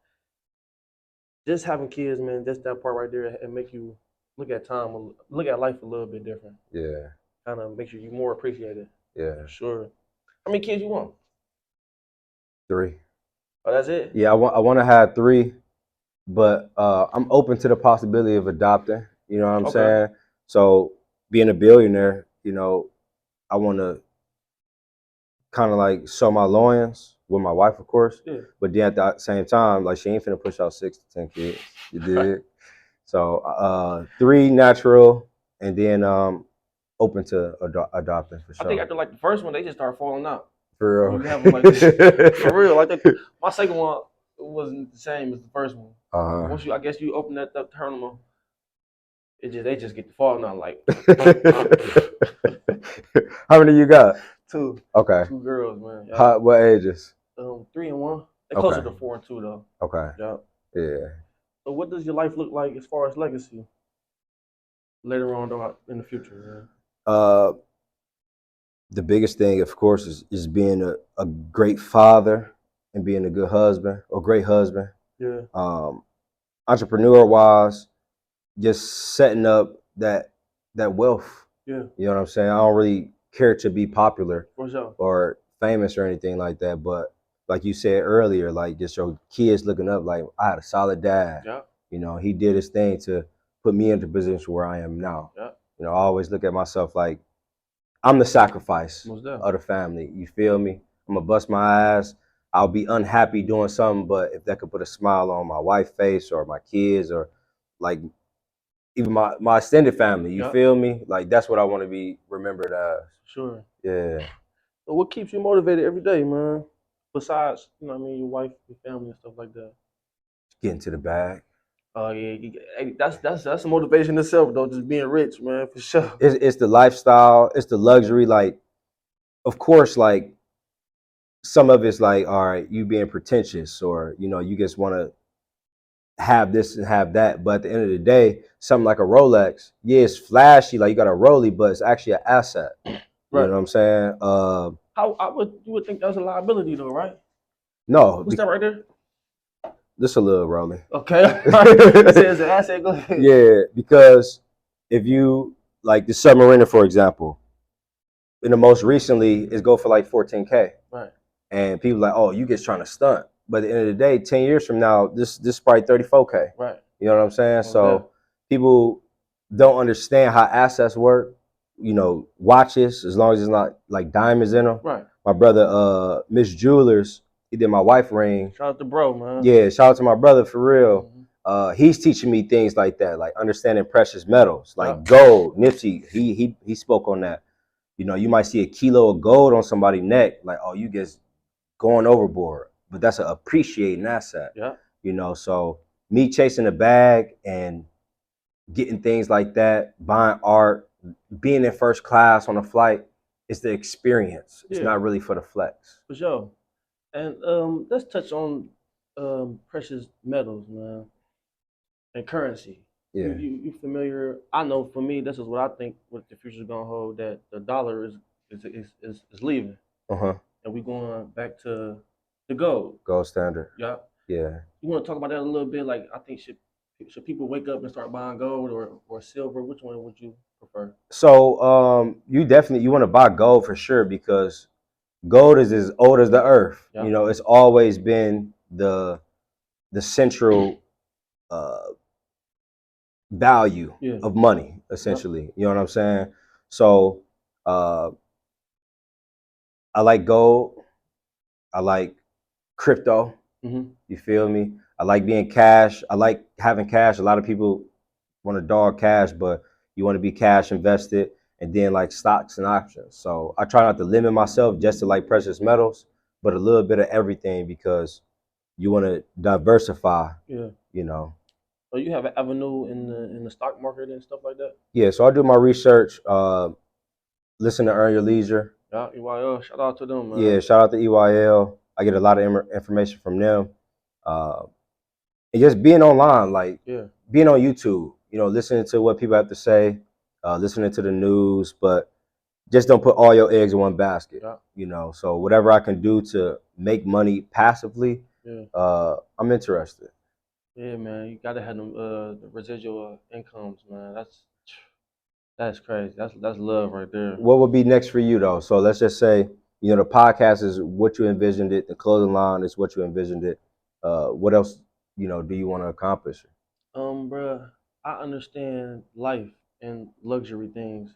just having kids, man, just that part right there, it make you look at life a little bit different. Yeah. Kind of makes you more appreciated. Yeah. For sure. How many kids you want? 3. Oh, that's it? Yeah. I want to have 3, but I'm open to the possibility of adopting. You know what I'm Okay. saying? So being a billionaire, you know, I want to kind of like show my loins with my wife, of course. Yeah. But then at the same time, like she ain't finna push out 6 to 10 kids. You did. So 3 natural, and then open to adopting for sure. I think after like the first one, they just start falling out. For real. You have them like this. For real. Like my second one wasn't the same as the first one. Once I guess you open that terminal, they just get to falling out like. How many you got? 2. Okay. 2 girls, man. Yeah. What ages? 3 and 1. They're closer to 4 and 2 though. Okay. Yeah. Yeah. So what does your life look like as far as legacy later on though in the future, man? The biggest thing, of course, is being a great father and being a good husband or great husband. Yeah. Entrepreneur wise, just setting up that wealth. Yeah. You know what I'm saying? I don't really care to be popular For sure. or famous or anything like that, but like you said earlier, like just your kids looking up, like I had a solid dad. Yeah. You know, he did his thing to put me into the position where I am now. Yeah. You know, I always look at myself like I'm the sacrifice Most of definitely. the family. You feel me? I'm gonna bust my ass. I'll be unhappy doing something, but if that could put a smile on my wife's face or my kids or like even my extended family, you Yeah. feel me? Like that's what I want to be remembered as. Sure. Yeah. So what keeps you motivated every day, man? Besides, you know what I mean, your wife, your family and stuff like that. Getting to the bag. Oh yeah, hey, that's a motivation itself though, just being rich, man, for sure. It's the lifestyle, it's the luxury. Like, of course, like some of it's like, all right, you being pretentious or you know, you just want to have this and have that. But at the end of the day, something like a Rolex, yeah, it's flashy, like you got a Rollie, but it's actually an asset. You know what I'm saying? You would think that's a liability though, right? No. What's that right there? This a little Rollie. Okay. It says an asset. Go ahead. Yeah, because if you like the Submariner, for example, in the most recently, it's go for like 14K. Right. And people like, oh, you just trying to stunt. But at the end of the day, 10 years from now, this is probably 34K. Right. You know what I'm saying? Okay. So people don't understand how assets work. You know, watches, as long as it's not like diamonds in them. Right. My brother, Miss Jewelers, he did my wife ring. Shout out to bro, man. Yeah, shout out to my brother for real. Mm-hmm. He's teaching me things like that, like understanding precious metals, like Yeah. gold. Nipsey, he spoke on that. You know, you might see a kilo of gold on somebody's neck, like, oh, you just going overboard, but that's an appreciating asset. Yeah. You know, so me chasing a bag and getting things like that, buying art, being in first class on a flight, it's the experience. It's Yeah. not really for the flex. For sure. And let's touch on precious metals, man, and currency. Yeah. You familiar? I know for me, this is what I think what the future's gonna hold, that the dollar is leaving. Uh-huh. And we're going back to the gold. Gold standard. Yeah. Yeah. You want to talk about that a little bit? Like, I think should people wake up and start buying gold or silver? Which one would you prefer? So you want to buy gold for sure, because gold is as old as the earth. Yeah. You know, it's always been the central value of money, essentially. You know what I'm saying? So I like gold. I like crypto. Mm-hmm. You feel me? I like being cash. I like having cash. A lot of people want to dog cash, but you want to be cash invested, and then like stocks and options. So I try not to limit myself just to like precious metals, but a little bit of everything, because you want to diversify. Yeah. You know. So you have an avenue in the stock market and stuff like that? Yeah. So I do my research. Listen to Earn Your Leisure. Yeah, EYL. Shout out to them, man. Yeah. Shout out to EYL. I get a lot of information from them. And just being online, like being on YouTube, you know, listening to what people have to say, listening to the news, but just don't put all your eggs in one basket. Yeah. You know, so whatever I can do to make money passively, I'm interested. Yeah, man, you gotta have them the residual incomes, man. That's crazy. That's love right there. What would be next for you though? So let's just say, you know, the podcast is what you envisioned it. The clothing line is what you envisioned it. What else, you know, do you want to accomplish? Bruh, I understand life and luxury things.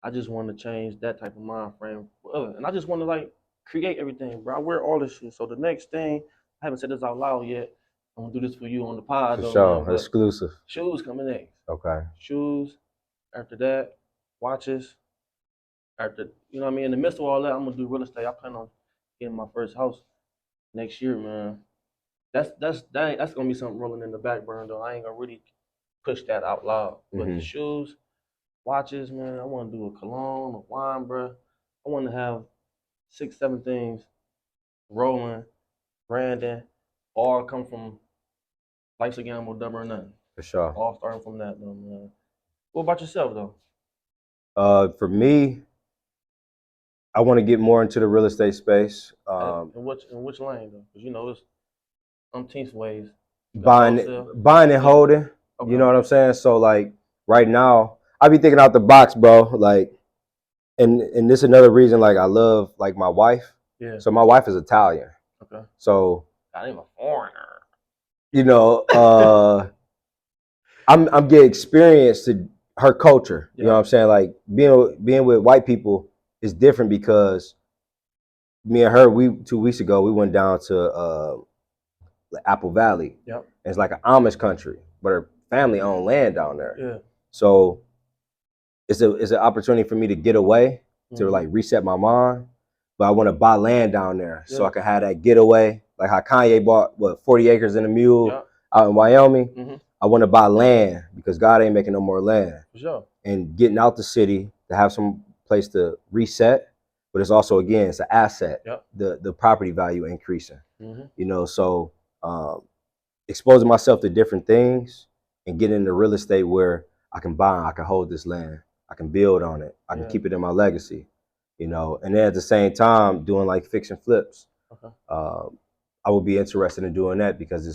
I just want to change that type of mind frame for others. And I just want to like create everything, bro. I wear all this shit. So the next thing, I haven't said this out loud yet. I'm gonna do this for you on the pod. For though, sure, man, exclusive. Shoes coming next. Okay. Shoes. After that, watches. After, you know what I mean? In the midst of all that, I'm gonna do real estate. I plan on getting my first house next year, man. That's gonna be something rolling in the back burner though. I ain't gonna really push that out loud. But the shoes, watches, man, I wanna do a cologne, a wine, bro. I wanna have 6, 7 things rolling, branding, all come from Life's a Gamble, Double or Nothing. For sure. All starting from that though, man. What about yourself though? For me, I want to get more into the real estate space. In which lane though? Because you know it's umpteenth ways. Buying and holding. Okay. You know what I'm saying? So like right now, I be thinking out the box, bro. Like, and this is another reason. Like I love like my wife. Yeah. So my wife is Italian. Okay. So I ain't a foreigner. You know, I'm getting experience to her culture. You know what I'm saying? Like being with white people is different, because me and her, 2 weeks ago we went down to Apple Valley. Yep. It's like an Amish country, but her family owned land down there. Yeah. So it's an opportunity for me to get away, to like reset my mind. But I want to buy land down there so I can have that getaway. Like how Kanye bought 40 acres and a mule out in Wyoming. I want to buy land because God ain't making no more land. For sure. And getting out the city to have some place to reset, but it's also, again, it's an asset. The property value increasing. You know, so exposing myself to different things and getting into real estate where I can buy, I can hold this land, I can build on it, I can keep it in my legacy. You know, and then at the same time doing like fix and flips. Okay. I would be interested in doing that because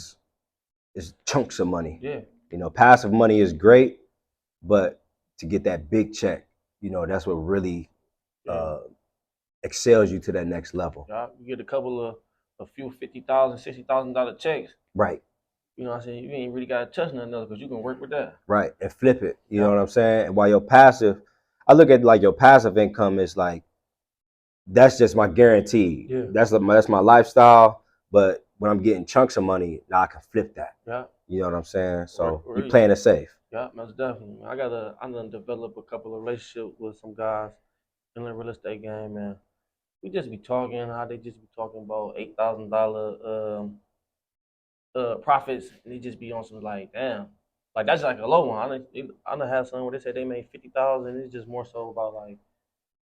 it's chunks of money. Yeah. You know, passive money is great, but to get that big check, you know, that's what really excels you to that next level. Yeah, you get a few $50,000, $60,000 checks. Right. You know what I'm saying? You ain't really got to touch nothing else because you can work with that. Right, and flip it. You know what I'm saying? And while your passive, I look at like your passive income is like, that's just my guarantee. Yeah. That's my lifestyle. But when I'm getting chunks of money, now I can flip that. Yeah. You know what I'm saying? So Really? we playing it safe. Yeah, most definitely. I done develop a couple of relationships with some guys in the real estate game, man. We just be talking how they just be talking about $8,000 profits, and they just be on some like, damn, like that's like a low one. I done have some where they say they made 50,000. It's just more so about like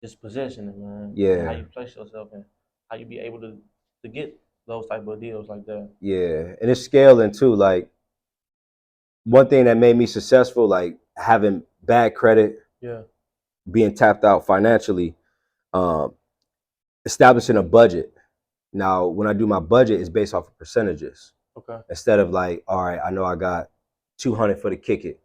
just positioning, man. Yeah. And how you place yourself and how you be able to get those type of deals like that. Yeah, and it's scaling too. Like one thing that made me successful, like having bad credit, Yeah. being tapped out financially, um, establishing a budget. Now, when I do my budget, it's based off of percentages. Okay. Instead of like, all right, I know I got 200 for the kick it.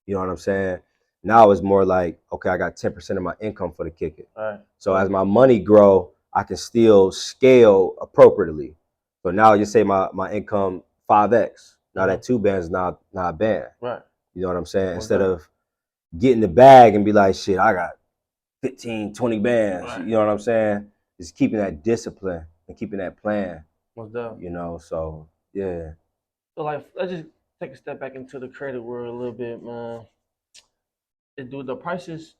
You know what I'm saying? Now it's more like, okay, I got 10% of my income for the kick it. All right. So as my money grow, I can still scale appropriately. So now you say my income 5x. Now that 2 bands is not a band. Right. You know what I'm saying? Okay. Instead of getting the bag and be like, shit, I got 15, 20 bands. Right. You know what I'm saying? Just keeping that discipline and keeping that plan. Most definitely. You know, so yeah. So like, let's just take a step back into the credit world a little bit, man. Do the prices?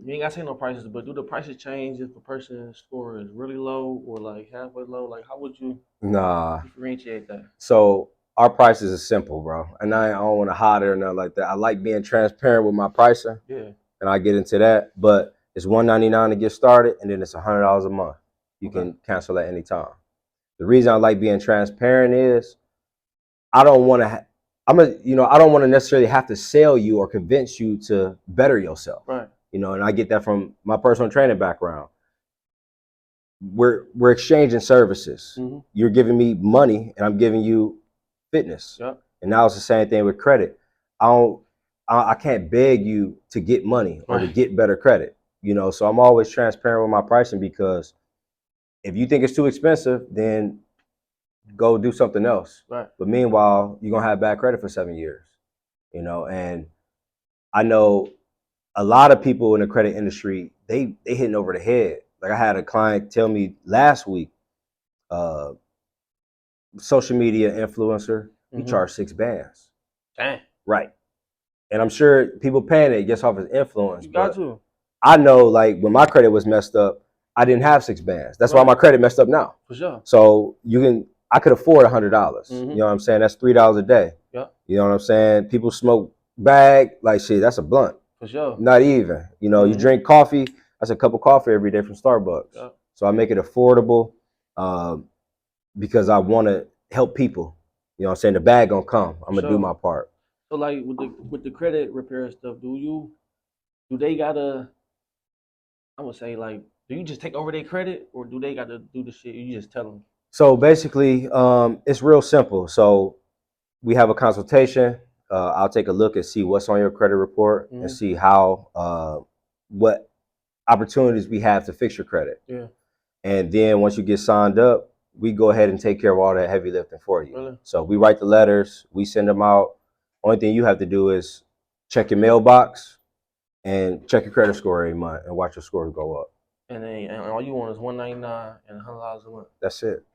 You ain't gotta say no prices, but do the prices change if a person's score is really low or like halfway low? Like, how would you differentiate that? So our prices are simple, bro. And I don't want to hide it or nothing like that. I like being transparent with my pricing. Yeah. And I get into that. But it's $199 to get started, and then it's $100 a month. You can cancel at any time. The reason I like being transparent is I don't want to. I don't want to necessarily have to sell you or convince you to better yourself. Right. You know, and I get that from my personal training background. We're exchanging services. Mm-hmm. You're giving me money, and I'm giving you fitness. Yep. And now it's the same thing with credit. I can't beg you to get money or to get better credit. You know, so I'm always transparent with my pricing, because if you think it's too expensive, then go do something else. Right. But meanwhile, you're gonna have bad credit for 7 years. You know, and I know a lot of people in the credit industry, they hitting over the head. Like I had a client tell me last week, social media influencer, he charged 6 bands. Dang. Right. And I'm sure people paying it just off his influence. You got to. I know, like when my credit was messed up, I didn't have 6 bands. That's why my credit messed up now. For sure. So I could afford $100. You know what I'm saying? That's $3 a day. Yeah. You know what I'm saying? People smoke bag, like shit, that's a blunt. For sure. Not even. You know, you drink coffee, that's a cup of coffee every day from Starbucks. Yeah. So I make it affordable because I want to help people. You know what I'm saying? The bag gonna come. I'm gonna do my part. So like with the credit repair stuff, do they gotta, I would say, like, do you just take over their credit, or do they gotta do the shit you just tell them? So basically, it's real simple. So we have a consultation. I'll take a look and see what's on your credit report and see how what opportunities we have to fix your credit. Yeah. And then once you get signed up, we go ahead and take care of all that heavy lifting for you. Really? So we write the letters, we send them out. Only thing you have to do is check your mailbox and check your credit score every month and watch your scores go up. And all you want is $199 and $100 a month. That's it.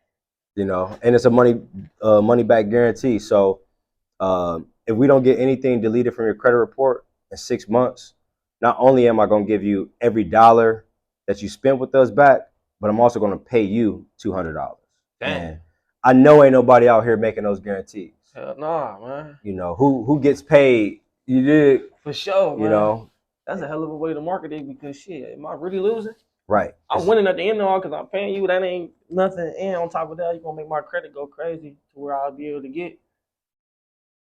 You know, and it's a money back guarantee. So if we don't get anything deleted from your credit report in 6 months, not only am I going to give you every dollar that you spent with us back, but I'm also going to pay you $200. Damn. And I know ain't nobody out here making those guarantees. Hell nah, man. You know, who gets paid? You did. For sure, man. You know. That's a hell of a way to market it, because shit, am I really losing? Right. I'm winning at the end of all because I'm paying you. That ain't nothing. And on top of that, you're going to make my credit go crazy to where I'll be able to get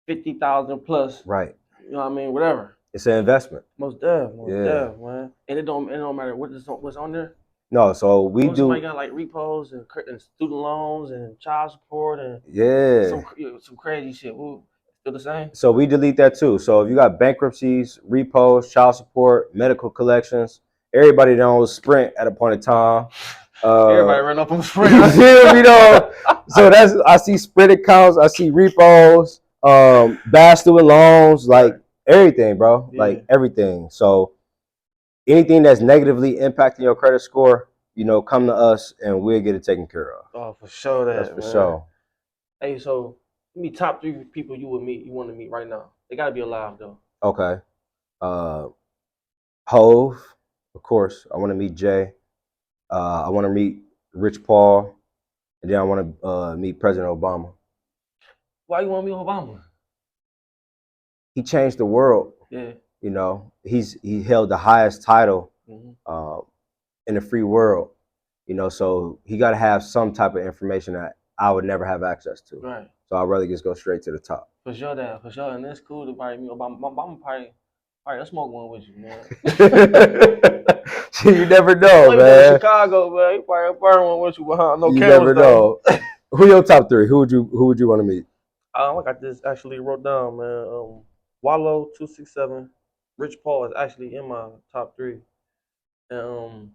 50,000 plus. Right. You know what I mean? Whatever. It's an investment. Most definitely. Man. And it don't matter what's on there. No, so we do. Somebody got like repos and student loans and child support and some crazy shit. Ooh, still the same. So we delete that too. So if you got bankruptcies, repos, child support, medical collections, everybody knows Sprint at a point in time. Everybody run up on Sprint. You know. So I see Sprint accounts, I see repos, bad student loans, like everything, bro. Yeah. Like everything. So anything that's negatively impacting your credit score, you know, come to us and we'll get it taken care of. Oh, for sure that, That's for man. sure. Hey, so give me top 3 people you want to meet right now. They gotta be alive though. Okay. Hove, of course. I want to meet Jay. I want to meet Rich Paul, and then I want to meet President Obama. Why you want to meet Obama? He changed the world. Yeah. You know, he held the highest title in the free world. You know, so he got to have some type of information that I would never have access to. Right. So I'd rather just go straight to the top. For sure, and it's cool to probably meet Obama. Obama probably, all right, let's smoke one with you, man. You never know, man. man. Chicago, man. You probably burn one with you behind no you cameras. Never know. Who your top 3? Who would you want to meet? I got this actually wrote down, man. Wallow 267, Rich Paul is actually in my top 3, and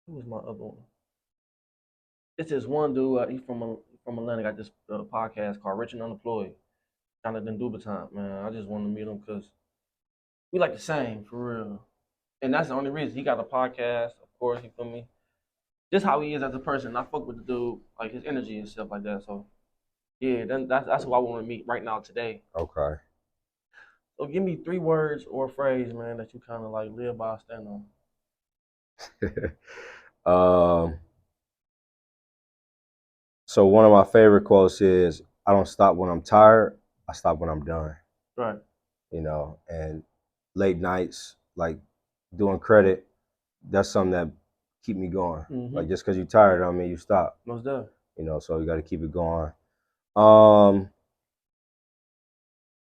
who was my other one? It's this one dude. He's from Atlanta. Got this podcast called Rich and Unemployed. Jonathan Duberton, man. I just wanted to meet him because we like the same for real, and that's the only reason he got a podcast. Of course, you feel me? Just how he is as a person. I fuck with the dude, like his energy and stuff like that. So yeah, then that's who I want to meet right now today. Okay. So give me 3 words or a phrase, man, that you kind of like live by, stand on. So one of my favorite quotes is, "I don't stop when I'm tired. I stop when I'm done." Right. You know, and late nights, like doing credit, that's something that keep me going. Like just because you're tired, I don't mean you stop. Most definitely. You know, so you got to keep it going.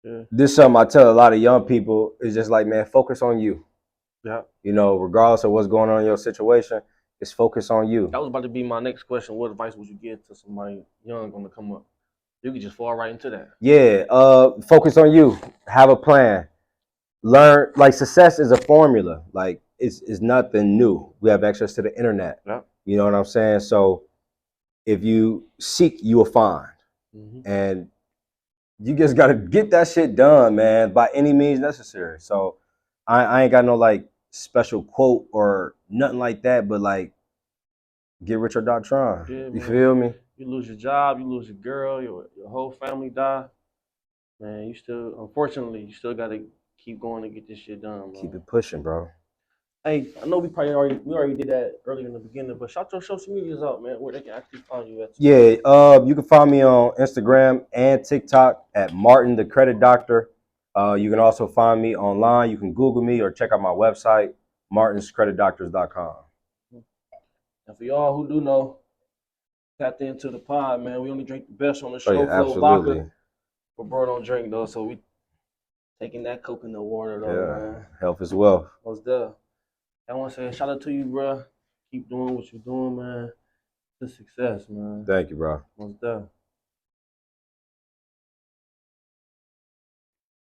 Yeah. This is something I tell a lot of young people is just like, man, focus on you. Yeah. You know, regardless of what's going on in your situation, it's focus on you. That was about to be my next question. What advice would you give to somebody young going to come up? You could just fall right into that. Yeah. Focus on you. Have a plan. Learn. Like, success is a formula. Like, it's nothing new. We have access to the internet. Yeah. You know what I'm saying? So if you seek, you will find. And you just got to get that shit done, man, by any means necessary. So I ain't got no like special quote or nothing like that, but like, get rich or die trying. Yeah, you man. feel me? You lose your job, you lose your girl, your whole family die. Man, you still, unfortunately, you still got to keep going to get this shit done, man. Keep it pushing, bro. Hey, I know we already did that earlier in the beginning, but shout your social medias out, man, where they can actually find you at. Yeah, you can find me on Instagram and TikTok at Martin the Credit Doctor. You can also find me online. You can Google me or check out my website, martinscreditdoctors.com. And for y'all who do know, tapped into the pod, man. We only drink the best on the show, Oh, yeah, Flow absolutely. Vodka. But bro don't drink though, so we taking that coconut water though, man. Health is wealth. What's there? I want to say shout out to you, bro. Keep doing what you're doing, man. To success, man. Thank you, bro. What's there?